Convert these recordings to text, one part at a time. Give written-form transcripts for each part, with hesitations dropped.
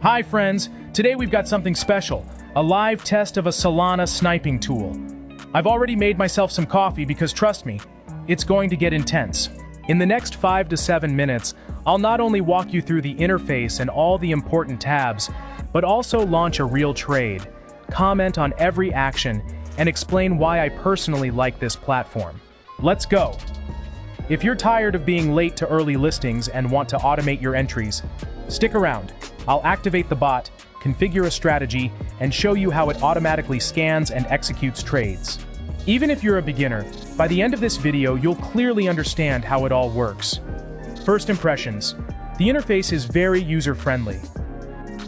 Hi friends, today we've got something special, a live test of a Solana sniping tool. I've already made myself some coffee because trust me, it's going to get intense. In the next 5 to 7 minutes, I'll not only walk you through the interface and all the important tabs, but also launch a real trade, comment on every action, and explain why I personally like this platform. Let's go! If you're tired of being late to early listings and want to automate your entries, stick around. I'll activate the bot, configure a strategy, and show you how it automatically scans and executes trades. Even if you're a beginner, by the end of this video you'll clearly understand how it all works. First impressions. The interface is very user-friendly.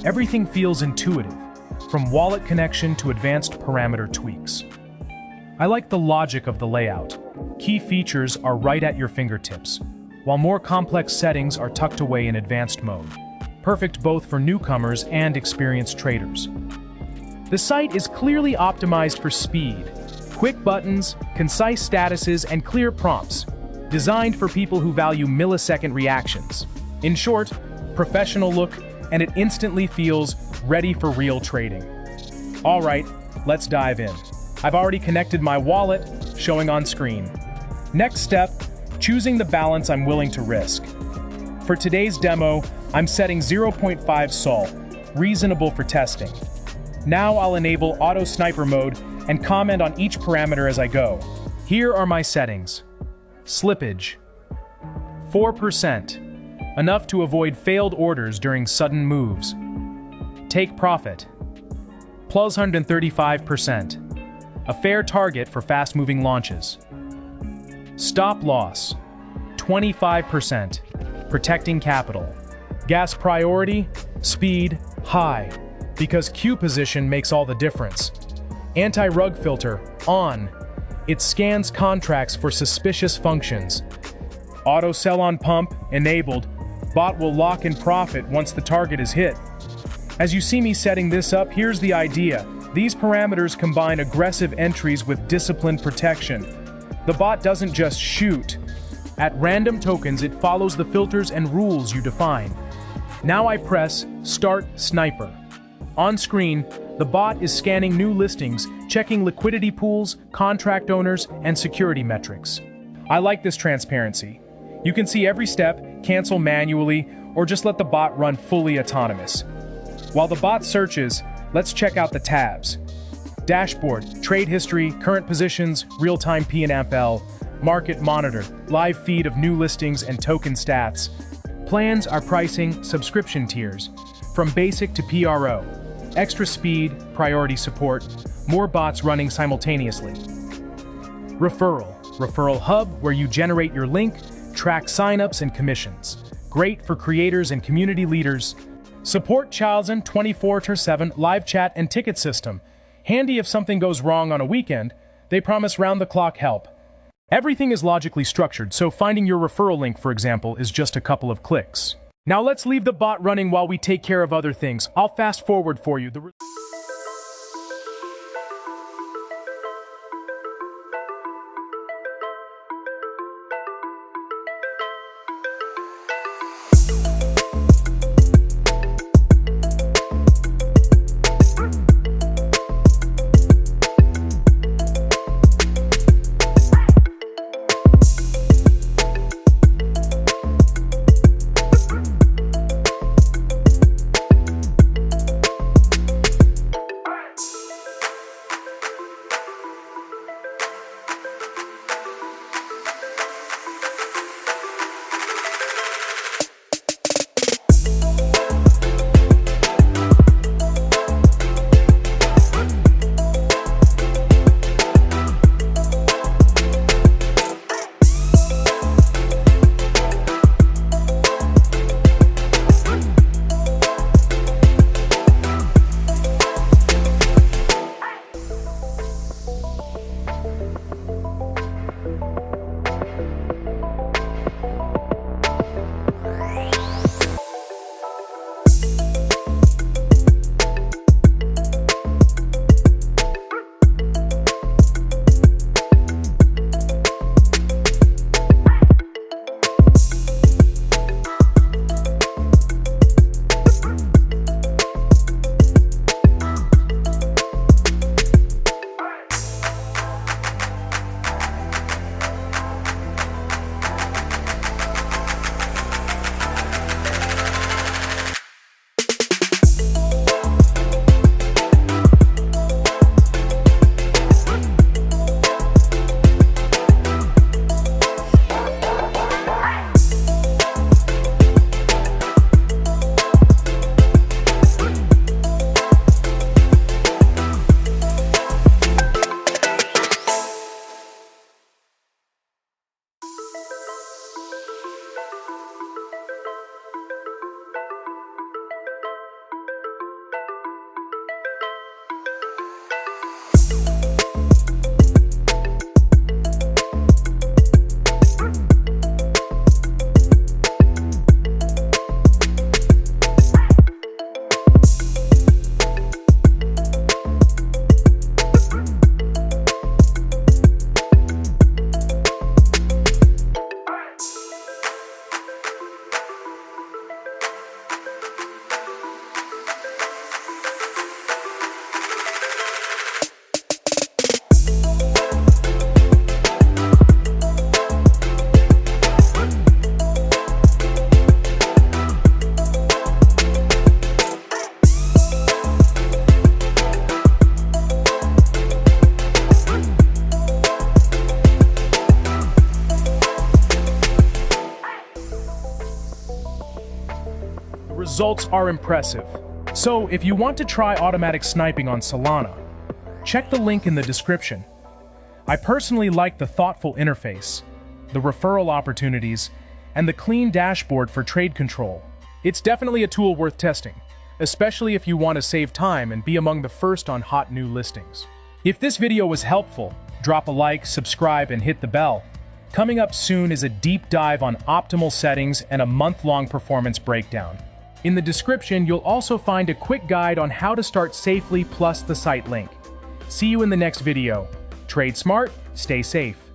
Everything feels intuitive, from wallet connection to advanced parameter tweaks. I like the logic of the layout. Key features are right at your fingertips, while more complex settings are tucked away in advanced mode. Perfect both for newcomers and experienced traders. The site is clearly optimized for speed. Quick buttons, concise statuses, and clear prompts. Designed for people who value millisecond reactions. In short, professional look, and it instantly feels ready for real trading. All right, let's dive in. I've already connected my wallet, showing on screen. Next step, choosing the balance I'm willing to risk. For today's demo, I'm setting 0.5 Sol, reasonable for testing. Now I'll enable Auto Sniper mode and comment on each parameter as I go. Here are my settings. Slippage, 4%, enough to avoid failed orders during sudden moves. Take profit, plus 135%, a fair target for fast-moving launches. Stop loss, 25%, protecting capital. Gas priority, speed, high, because queue position makes all the difference. Anti-rug filter, on. It scans contracts for suspicious functions. Auto sell on pump, enabled. Bot will lock in profit once the target is hit. As you see me setting this up, here's the idea. These parameters combine aggressive entries with disciplined protection. The bot doesn't just shoot. At random tokens, it follows the filters and rules you define. Now I press Start Sniper. On screen, the bot is scanning new listings, checking liquidity pools, contract owners, and security metrics. I like this transparency. You can see every step, cancel manually, or just let the bot run fully autonomous. While the bot searches, let's check out the tabs. Dashboard, trade history, current positions, real-time P&L, market monitor, live feed of new listings and token stats. Plans are pricing, subscription tiers, from basic to PRO. Extra speed, priority support, more bots running simultaneously. Referral hub, where you generate your link, track signups and commissions. Great for creators and community leaders. Support Chalzen 24/7 live chat and ticket system. Handy if something goes wrong on a weekend, they promise round-the-clock help. Everything is logically structured, so finding your referral link, for example, is just a couple of clicks. Now let's leave the bot running while we take care of other things. I'll fast forward for you. results are impressive. So, if you want to try automatic sniping on Solana, check the link in the description. I personally like the thoughtful interface, the referral opportunities, and the clean dashboard for trade control. It's definitely a tool worth testing, especially if you want to save time and be among the first on hot new listings. If this video was helpful, drop a like, subscribe, and hit the bell. Coming up soon is a deep dive on optimal settings and a month-long performance breakdown. In the description, you'll also find a quick guide on how to start safely plus the site link. See you in the next video. Trade smart, stay safe.